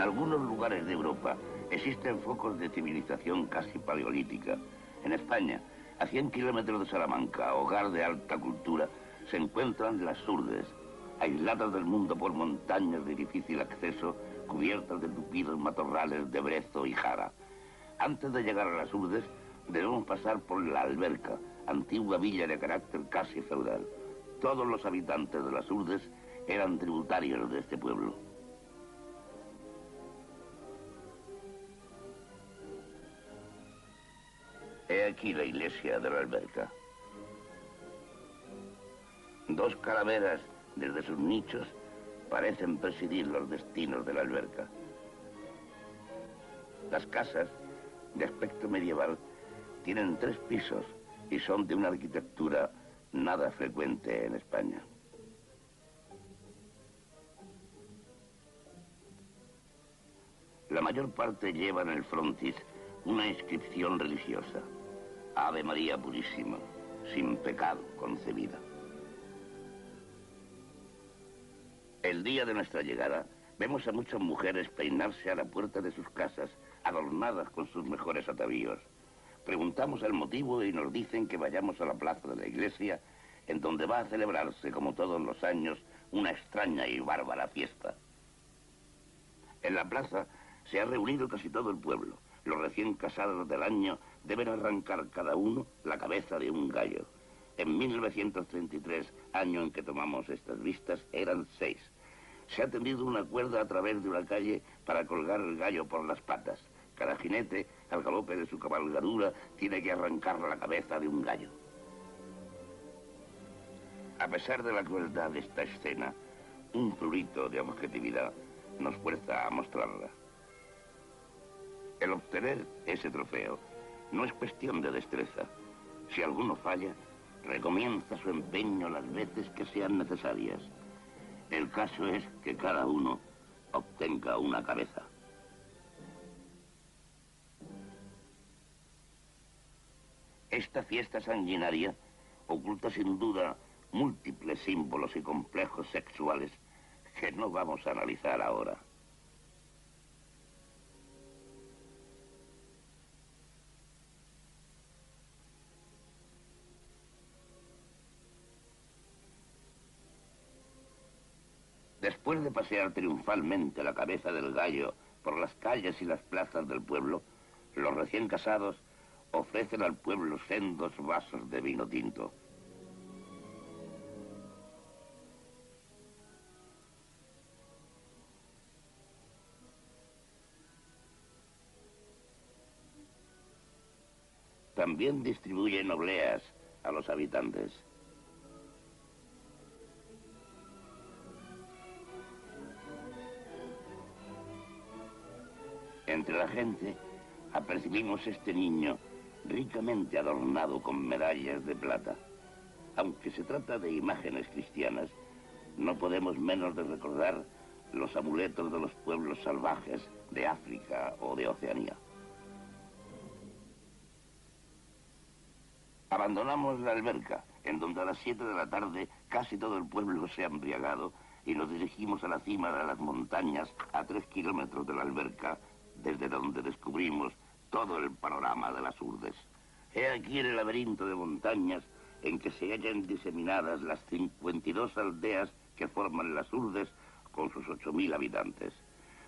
algunos lugares de Europa existen focos de civilización casi paleolítica. En España, a 100 kilómetros de Salamanca, hogar de alta cultura, se encuentran las Surdes, aisladas del mundo por montañas de difícil acceso, cubiertas de tupidos matorrales de brezo y jara. Antes de llegar a las Urdes, debemos pasar por la Alberca, antigua villa de carácter casi feudal. Todos los habitantes de las Urdes eran tributarios de este pueblo. He aquí la iglesia de la Alberca. Dos calaveras desde sus nichos parecen presidir los destinos de la Alberca. Las casas, de aspecto medieval, tienen 3 pisos y son de una arquitectura nada frecuente en España. La mayor parte lleva en el frontis una inscripción religiosa: Ave María Purísima, sin pecado concebida. El día de nuestra llegada, vemos a muchas mujeres peinarse a la puerta de sus casas, adornadas con sus mejores atavíos. Preguntamos el motivo y nos dicen que vayamos a la plaza de la iglesia, en donde va a celebrarse, como todos los años, una extraña y bárbara fiesta. En la plaza se ha reunido casi todo el pueblo. Los recién casados del año deben arrancar cada uno la cabeza de un gallo. En 1933, año en que tomamos estas vistas, eran 6. Se ha tendido una cuerda a través de una calle para colgar el gallo por las patas. Cada jinete, al galope de su cabalgadura, tiene que arrancar la cabeza de un gallo. A pesar de la crueldad de esta escena, un prurito de objetividad nos fuerza a mostrarla. El obtener ese trofeo no es cuestión de destreza. Si alguno falla, recomienza su empeño las veces que sean necesarias. El caso es que cada uno obtenga una cabeza. Esta fiesta sanguinaria oculta sin duda múltiples símbolos y complejos sexuales que no vamos a analizar ahora. Después de pasear triunfalmente la cabeza del gallo por las calles y las plazas del pueblo, los recién casados ofrecen al pueblo sendos vasos de vino tinto. También distribuyen obleas a los habitantes. Entre la gente apercibimos este niño ricamente adornado con medallas de plata. Aunque se trata de imágenes cristianas, no podemos menos de recordar los amuletos de los pueblos salvajes de África o de Oceanía. Abandonamos la Alberca, en donde a las 7 de la tarde casi todo el pueblo se ha embriagado, y nos dirigimos a la cima de las montañas a 3 kilómetros de la Alberca, desde donde descubrimos todo el panorama de las Urdes. He aquí el laberinto de montañas en que se hallan diseminadas las 52 aldeas que forman las Urdes con sus 8.000 habitantes.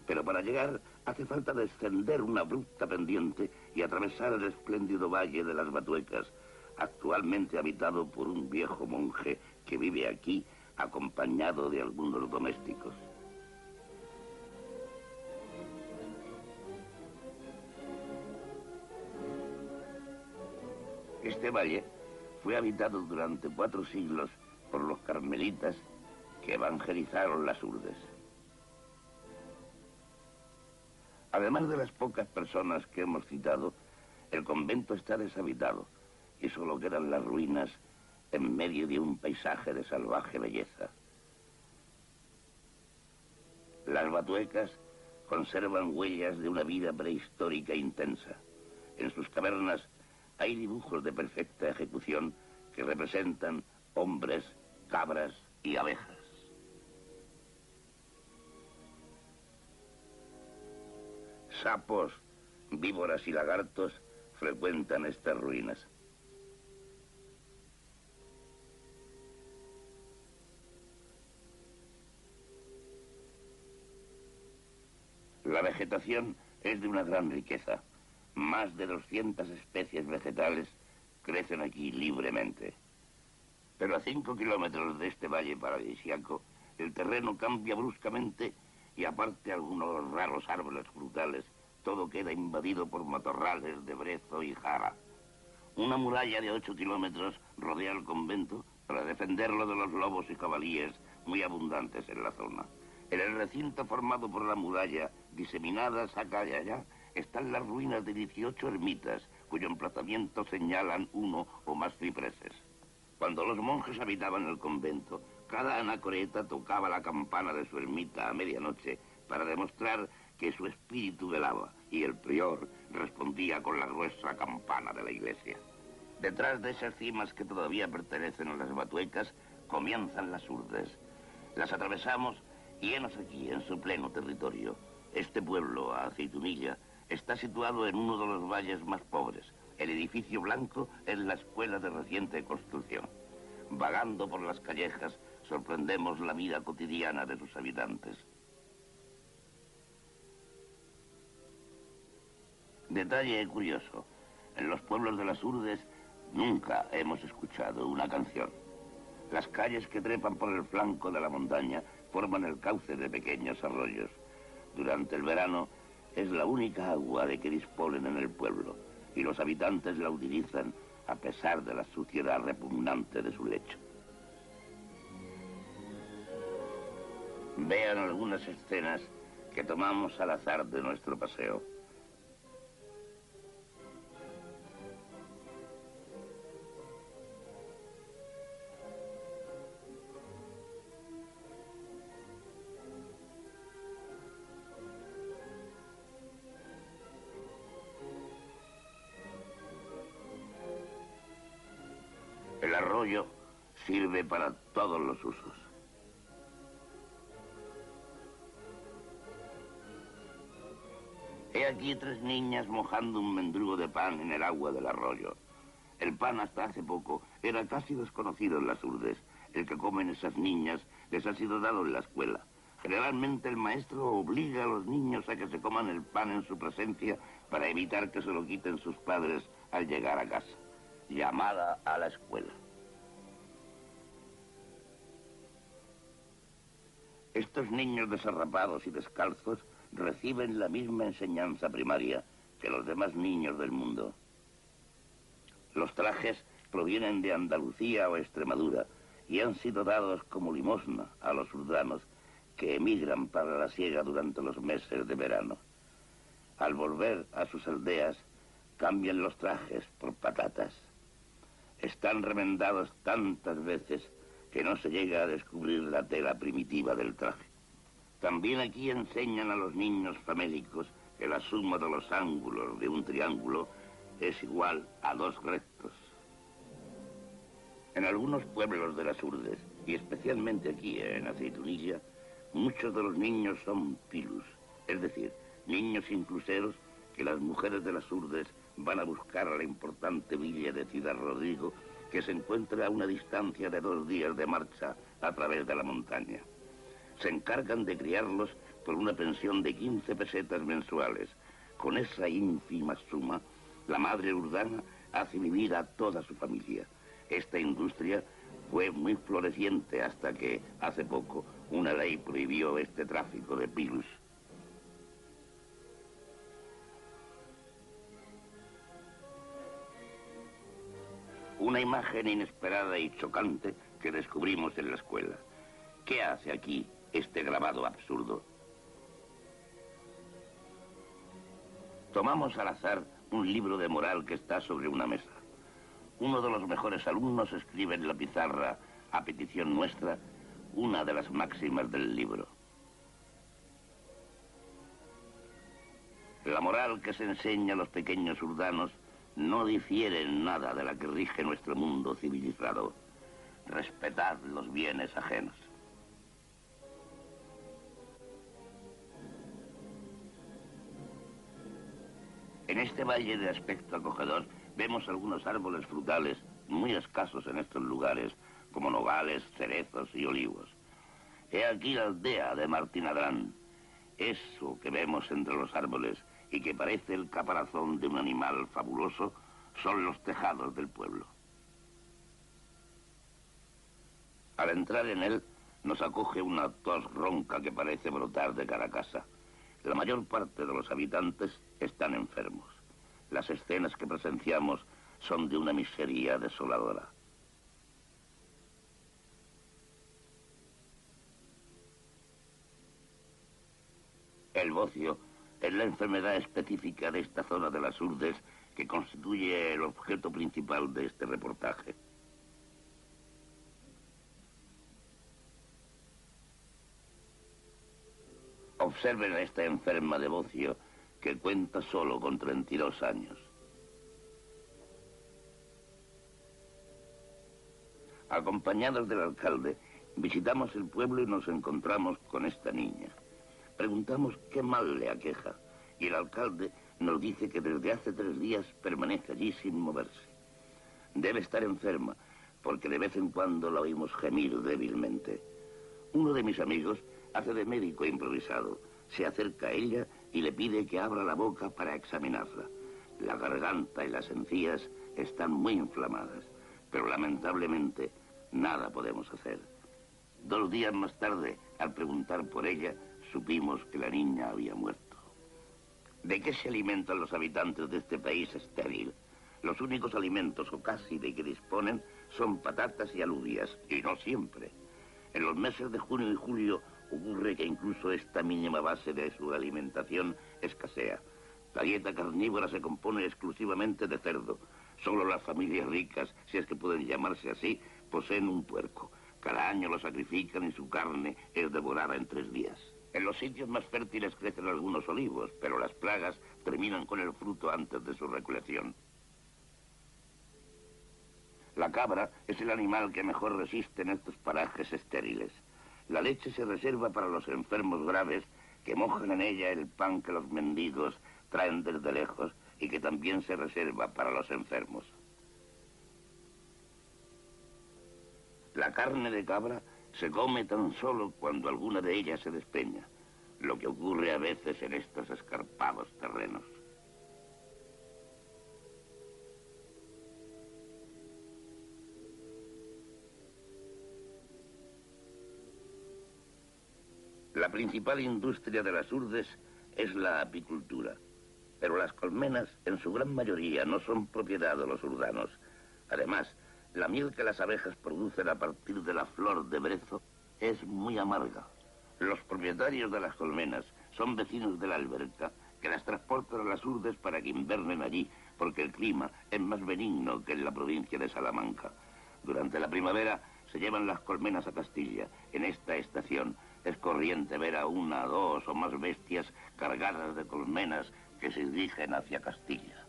Pero para llegar hace falta descender una abrupta pendiente y atravesar el espléndido valle de las Batuecas, actualmente habitado por un viejo monje que vive aquí acompañado de algunos domésticos. Este valle fue habitado durante 4 siglos por los carmelitas que evangelizaron las Urdes. Además de las pocas personas que hemos citado, el convento está deshabitado y solo quedan las ruinas en medio de un paisaje de salvaje belleza. Las Batuecas conservan huellas de una vida prehistórica intensa. En sus cavernas hay dibujos de perfecta ejecución que representan hombres, cabras y abejas. Sapos, víboras y lagartos frecuentan estas ruinas. La vegetación es de una gran riqueza. Más de 200 especies vegetales crecen aquí libremente. Pero a 5 kilómetros de este valle paradisíaco, el terreno cambia bruscamente y aparte algunos raros árboles frutales, todo queda invadido por matorrales de brezo y jara. Una muralla de 8 kilómetros rodea el convento para defenderlo de los lobos y jabalíes muy abundantes en la zona. En el recinto formado por la muralla, diseminadas acá y allá, están las ruinas de 18 ermitas, cuyo emplazamiento señalan uno o más cipreses. Cuando los monjes habitaban el convento, cada anacoreta tocaba la campana de su ermita a medianoche para demostrar que su espíritu velaba, y el prior respondía con la gruesa campana de la iglesia. Detrás de esas cimas que todavía pertenecen a las Batuecas, comienzan las Urdes. Las atravesamos y henos aquí, en su pleno territorio. Este pueblo, a Aceitunilla, está situado en uno de los valles más pobres. El edificio blanco es la escuela de reciente construcción. Vagando por las callejas, sorprendemos la vida cotidiana de sus habitantes. Detalle curioso, en los pueblos de las Urdes nunca hemos escuchado una canción. Las calles que trepan por el flanco de la montaña forman el cauce de pequeños arroyos. Durante el verano es la única agua de que disponen en el pueblo y los habitantes la utilizan a pesar de la suciedad repugnante de su lecho. Vean algunas escenas que tomamos al azar de nuestro paseo. El arroyo sirve para todos los usos. He aquí 3 niñas mojando un mendrugo de pan en el agua del arroyo. El pan hasta hace poco era casi desconocido en las Urdes. El que comen esas niñas les ha sido dado en la escuela. Generalmente el maestro obliga a los niños a que se coman el pan en su presencia para evitar que se lo quiten sus padres al llegar a casa. Llamada a la escuela. Estos niños desarrapados y descalzos reciben la misma enseñanza primaria que los demás niños del mundo. Los trajes provienen de Andalucía o Extremadura y han sido dados como limosna a los urdanos que emigran para la siega durante los meses de verano. Al volver a sus aldeas, cambian los trajes por patatas. Están remendados tantas veces que no se llega a descubrir la tela primitiva del traje. También aquí enseñan a los niños famélicos que la suma de los ángulos de un triángulo es igual a 2 rectos. En algunos pueblos de las Urdes, y especialmente aquí en Aceitunilla, muchos de los niños son pilus, es decir, niños incluseros que las mujeres de las Urdes van a buscar a la importante villa de Ciudad Rodrigo, que se encuentra a una distancia de 2 días de marcha a través de la montaña. Se encargan de criarlos por una pensión de 15 pesetas mensuales. Con esa ínfima suma, la madre urdana hace vivir a toda su familia. Esta industria fue muy floreciente hasta que, hace poco, una ley prohibió este tráfico de pilus. Una imagen inesperada y chocante que descubrimos en la escuela. ¿Qué hace aquí este grabado absurdo? Tomamos al azar un libro de moral que está sobre una mesa. Uno de los mejores alumnos escribe en la pizarra, a petición nuestra, una de las máximas del libro. La moral que se enseña a los pequeños urdanos no difiere en nada de la que rige nuestro mundo civilizado. Respetad los bienes ajenos. En este valle de aspecto acogedor vemos algunos árboles frutales muy escasos en estos lugares, como nogales, cerezos y olivos. He aquí la aldea de Martín Adrán. Eso que vemos entre los árboles y que parece el caparazón de un animal fabuloso son los tejados del pueblo. Al entrar en él nos acoge una tos ronca que parece brotar de cada casa. La mayor parte de los habitantes están enfermos. Las escenas que presenciamos son de una miseria desoladora. El bocio es la enfermedad específica de esta zona de las Urdes que constituye el objeto principal de este reportaje. Observen a esta enferma de bocio que cuenta solo con 32 años. Acompañados del alcalde, visitamos el pueblo y nos encontramos con esta niña. Preguntamos qué mal le aqueja y el alcalde nos dice que desde hace 3 días permanece allí sin moverse. Debe estar enferma porque de vez en cuando la oímos gemir débilmente. Uno de mis amigos hace de médico improvisado. Se acerca a ella y le pide que abra la boca para examinarla. La garganta y las encías están muy inflamadas, pero lamentablemente nada podemos hacer. 2 días más tarde, al preguntar por ella, supimos que la niña había muerto. ¿De qué se alimentan los habitantes de este país estéril? Los únicos alimentos, o casi, de que disponen son patatas y alubias, y no siempre. En los meses de junio y julio ocurre que incluso esta mínima base de su alimentación escasea. La dieta carnívora se compone exclusivamente de cerdo. Solo las familias ricas, si es que pueden llamarse así, poseen un puerco. Cada año lo sacrifican y su carne es devorada en 3 días. En los sitios más fértiles crecen algunos olivos, pero las plagas terminan con el fruto antes de su recolección. La cabra es el animal que mejor resiste en estos parajes estériles. La leche se reserva para los enfermos graves que mojan en ella el pan que los mendigos traen desde lejos y que también se reserva para los enfermos. La carne de cabra se come tan solo cuando alguna de ellas se despeña, lo que ocurre a veces en estos escarpados terrenos. La principal industria de las Urdes es la apicultura, pero las colmenas en su gran mayoría no son propiedad de los urdanos. Además, la miel que las abejas producen a partir de la flor de brezo es muy amarga. Los propietarios de las colmenas son vecinos de la alberca que las transportan a las Urdes para que invernen allí, porque el clima es más benigno que en la provincia de Salamanca. Durante la primavera se llevan las colmenas a Castilla. En esta estación es corriente ver a 1, 2 o más bestias cargadas de colmenas que se dirigen hacia Castilla.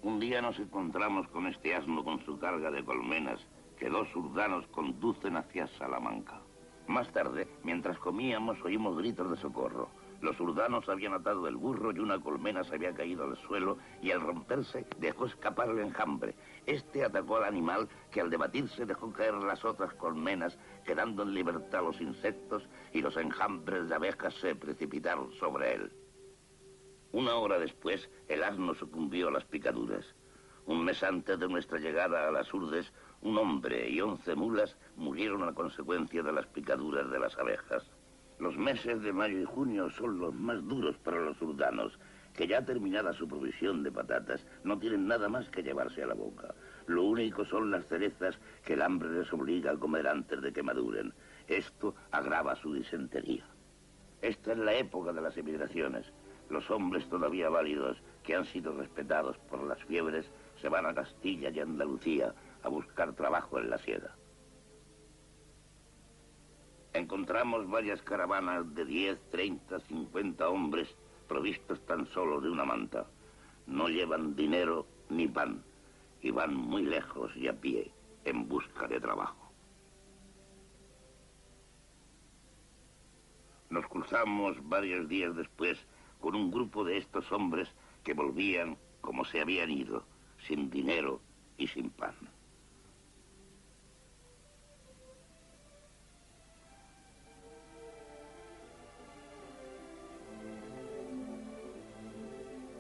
Un día nos encontramos con este asno con su carga de colmenas que 2 urdanos conducen hacia Salamanca. Más tarde, mientras comíamos, oímos gritos de socorro. Los urdanos habían atado el burro y una colmena se había caído al suelo y al romperse dejó escapar el enjambre. Este atacó al animal que al debatirse dejó caer las otras colmenas, quedando en libertad los insectos y los enjambres de abejas se precipitaron sobre él. 1 hora después, el asno sucumbió a las picaduras. Un mes antes de nuestra llegada a las Urdes, un hombre y 11 mulas murieron a consecuencia de las picaduras de las abejas. Los meses de mayo y junio son los más duros para los urdanos, que ya terminada su provisión de patatas, no tienen nada más que llevarse a la boca. Lo único son las cerezas que el hambre les obliga a comer antes de que maduren. Esto agrava su disentería. Esta es la época de las emigraciones. Los hombres todavía válidos, que han sido respetados por las fiebres, se van a Castilla y Andalucía a buscar trabajo en la sierra. Encontramos varias caravanas de 10, 30, 50 hombres provistos tan solo de una manta. No llevan dinero ni pan y van muy lejos y a pie en busca de trabajo. Nos cruzamos varios días después con un grupo de estos hombres que volvían como se habían ido, sin dinero y sin pan.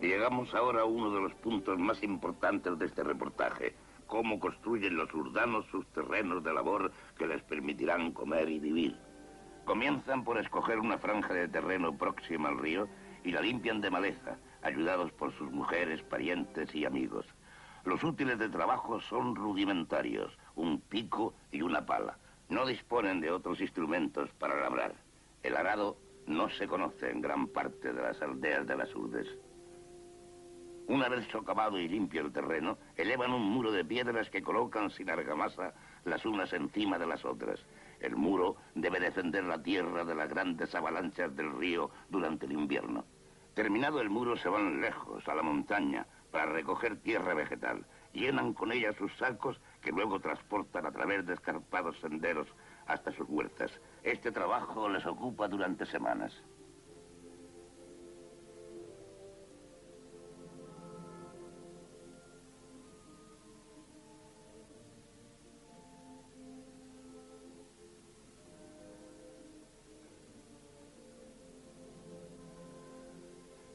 Llegamos ahora a uno de los puntos más importantes de este reportaje: cómo construyen los urdanos sus terrenos de labor que les permitirán comer y vivir. Comienzan por escoger una franja de terreno próxima al río y la limpian de maleza, ayudados por sus mujeres, parientes y amigos. Los útiles de trabajo son rudimentarios: un pico y una pala. No disponen de otros instrumentos para labrar. El arado no se conoce en gran parte de las aldeas de las Urdes. Una vez socavado y limpio el terreno, elevan un muro de piedras que colocan sin argamasa las unas encima de las otras. El muro debe defender la tierra de las grandes avalanchas del río durante el invierno. Terminado el muro, se van lejos, a la montaña, para recoger tierra vegetal. Llenan con ella sus sacos, que luego transportan a través de escarpados senderos hasta sus huertas. Este trabajo les ocupa durante semanas.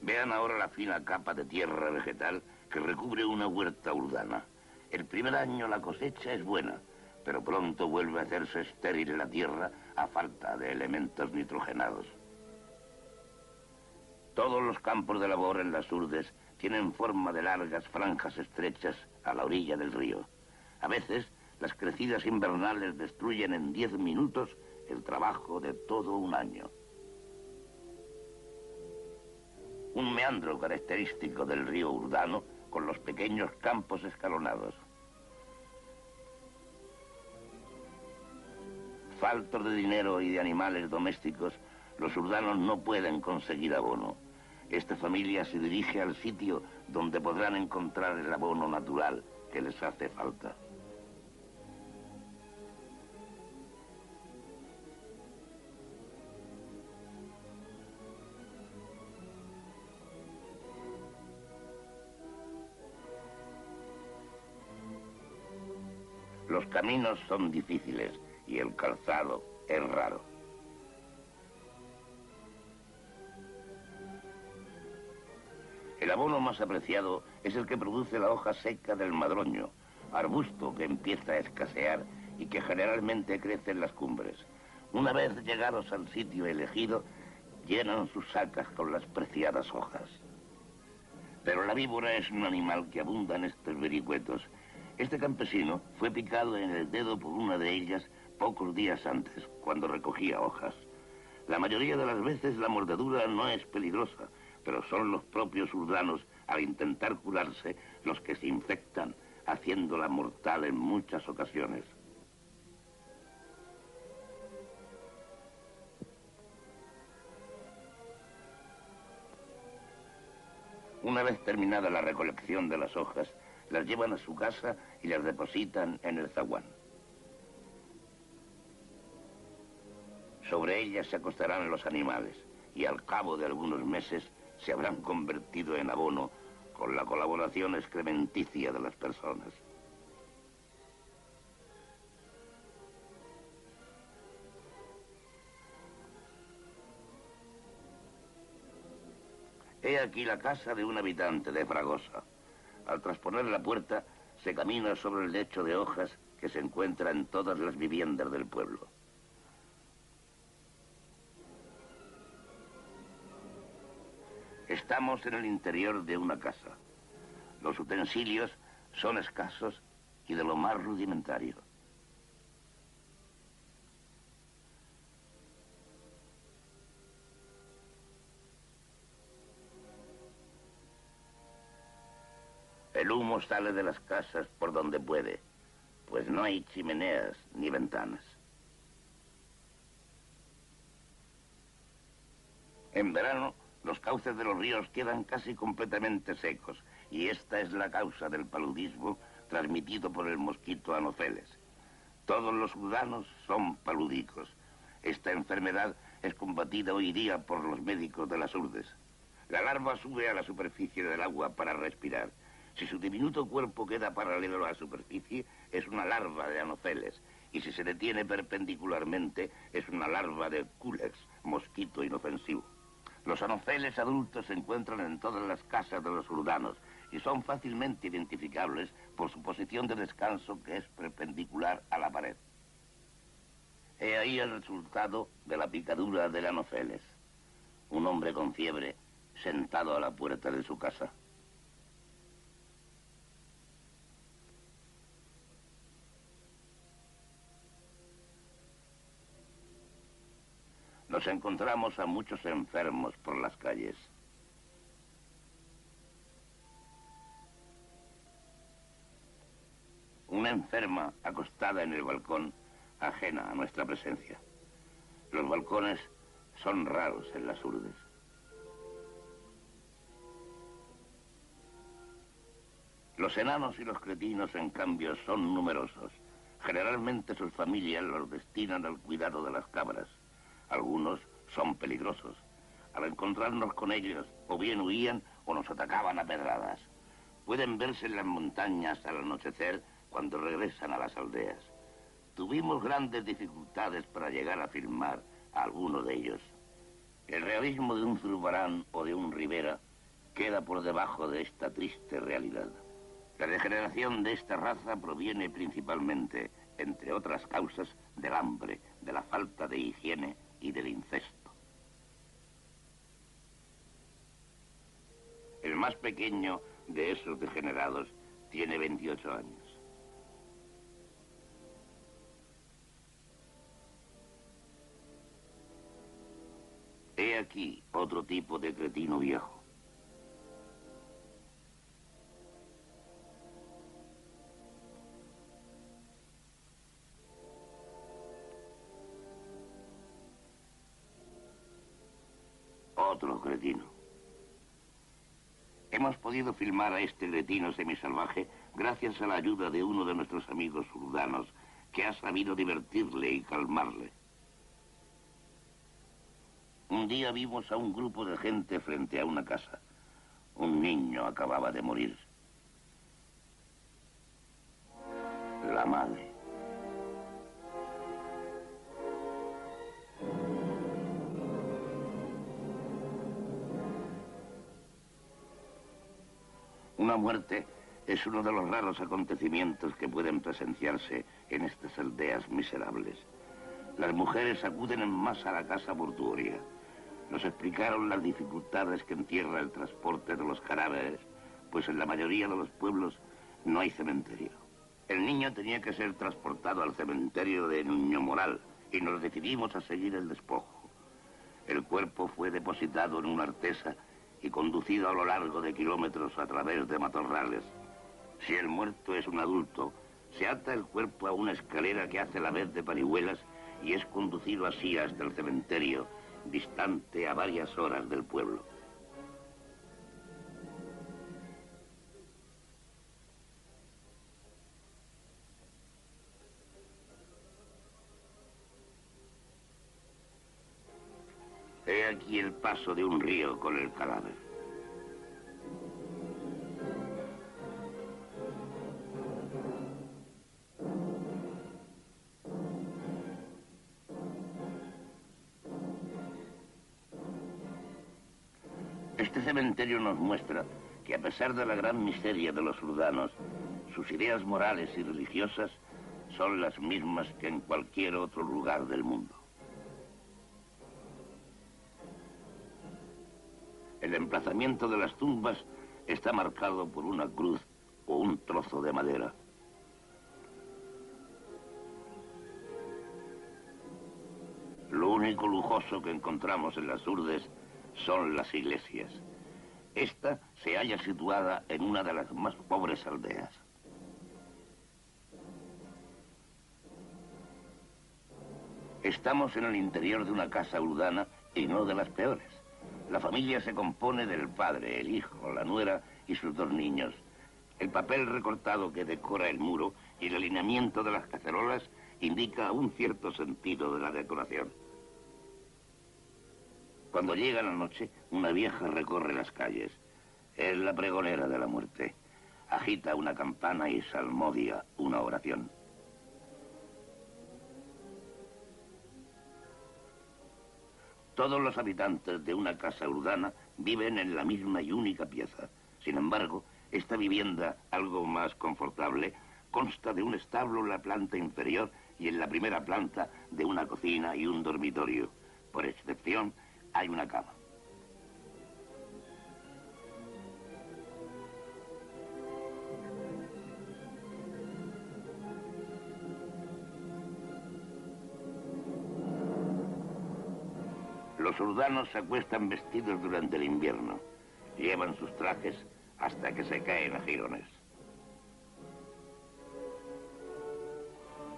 Vean ahora la fina capa de tierra vegetal que recubre una huerta urdana. El primer año la cosecha es buena, pero pronto vuelve a hacerse estéril la tierra a falta de elementos nitrogenados. Todos los campos de labor en las Urdes tienen forma de largas franjas estrechas a la orilla del río. A veces, las crecidas invernales destruyen en 10 minutos el trabajo de todo un año. Un meandro característico del río Urdano, con los pequeños campos escalonados. Faltos de dinero y de animales domésticos, los urdanos no pueden conseguir abono. Esta familia se dirige al sitio donde podrán encontrar el abono natural que les hace falta. Los caminos son difíciles y el calzado es raro. El abono más apreciado es el que produce la hoja seca del madroño, arbusto que empieza a escasear y que generalmente crece en las cumbres. Una vez llegados al sitio elegido, llenan sus sacas con las preciadas hojas. Pero la víbora es un animal que abunda en estos vericuetos. Este campesino fue picado en el dedo por una de ellas pocos días antes, cuando recogía hojas. La mayoría de las veces la mordedura no es peligrosa, pero son los propios urdanos, al intentar curarse, los que se infectan, haciéndola mortal en muchas ocasiones. Una vez terminada la recolección de las hojas, las llevan a su casa y las depositan en el zaguán. Sobre ellas se acostarán los animales y al cabo de algunos meses se habrán convertido en abono con la colaboración excrementicia de las personas. He aquí la casa de un habitante de Fragosa. Al trasponer la puerta, se camina sobre el lecho de hojas que se encuentra en todas las viviendas del pueblo. Estamos en el interior de una casa. Los utensilios son escasos y de lo más rudimentario. El humo sale de las casas por donde puede, pues no hay chimeneas ni ventanas. En verano, los cauces de los ríos quedan casi completamente secos, y esta es la causa del paludismo transmitido por el mosquito Anopheles. Todos los urdanos son paludicos. Esta enfermedad es combatida hoy día por los médicos de las Urdes. La larva sube a la superficie del agua para respirar. Si su diminuto cuerpo queda paralelo a la superficie, es una larva de Anopheles. Y si se detiene perpendicularmente, es una larva de Culex, mosquito inofensivo. Los Anopheles adultos se encuentran en todas las casas de los urdanos y son fácilmente identificables por su posición de descanso, que es perpendicular a la pared. He ahí el resultado de la picadura del Anopheles. Un hombre con fiebre sentado a la puerta de su casa. Nos encontramos a muchos enfermos por las calles. Una enferma acostada en el balcón, ajena a nuestra presencia. Los balcones son raros en las urdes. Los enanos y los cretinos, en cambio, son numerosos. Generalmente sus familias los destinan al cuidado de las cabras. Algunos son peligrosos. Al encontrarnos con ellos, o bien huían o nos atacaban a pedradas. Pueden verse en las montañas al anochecer cuando regresan a las aldeas. Tuvimos grandes dificultades para llegar a filmar a alguno de ellos. El realismo de un Zurbarán o de un Rivera queda por debajo de esta triste realidad. La degeneración de esta raza proviene principalmente, entre otras causas, del hambre, de la falta de higiene y del incesto. El más pequeño de esos degenerados tiene 28 años. He aquí otro tipo de cretino viejo. Otro cretino. Hemos podido filmar a este cretino semisalvaje gracias a la ayuda de uno de nuestros amigos urdanos, que ha sabido divertirle y calmarle. Un día vimos a un grupo de gente frente a una casa. Un niño acababa de morir. La madre. Una muerte es uno de los raros acontecimientos que pueden presenciarse en estas aldeas miserables. Las mujeres acuden en masa a la casa mortuoria. Nos explicaron las dificultades que encierra el transporte de los cadáveres, pues en la mayoría de los pueblos no hay cementerio. El niño tenía que ser transportado al cementerio de Nuño Moral y nos decidimos a seguir el despojo. El cuerpo fue depositado en una artesa y conducido a lo largo de kilómetros a través de matorrales. Si el muerto es un adulto, se ata el cuerpo a una escalera que hace la vez de parihuelas y es conducido así hasta el cementerio, distante a varias horas del pueblo. He aquí el paso de un río con el cadáver. Este cementerio nos muestra que a pesar de la gran miseria de los urdanos, sus ideas morales y religiosas son las mismas que en cualquier otro lugar del mundo. El emplazamiento de las tumbas está marcado por una cruz o un trozo de madera. Lo único lujoso que encontramos en las urdes son las iglesias. Esta se halla situada en una de las más pobres aldeas. Estamos en el interior de una casa urdana y no de las peores. La familia se compone del padre, el hijo, la nuera y sus dos niños. El papel recortado que decora el muro y el alineamiento de las cacerolas indica un cierto sentido de la decoración. Cuando llega la noche, una vieja recorre las calles. Es la pregonera de la muerte. Agita una campana y salmodia una oración. Todos los habitantes de una casa urbana viven en la misma y única pieza. Sin embargo, esta vivienda, algo más confortable, consta de un establo en la planta inferior y en la primera planta de una cocina y un dormitorio. Por excepción, hay una cama. Los urdanos se acuestan vestidos durante el invierno. Llevan sus trajes hasta que se caen a jirones.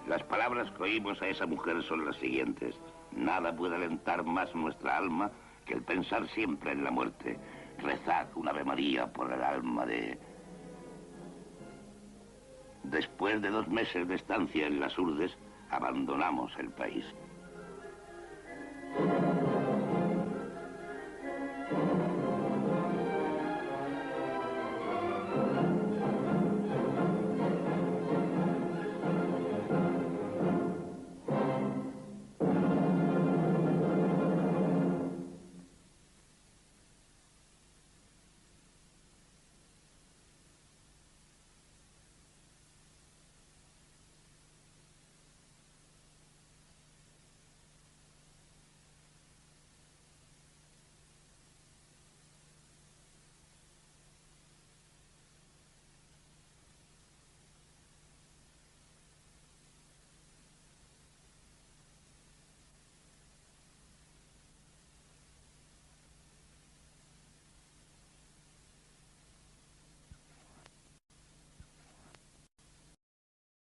Las palabras que oímos a esa mujer son las siguientes. Nada puede alentar más nuestra alma que el pensar siempre en la muerte. Rezad un Ave María por el alma de... Después de 2 meses de estancia en las Urdes, abandonamos el país.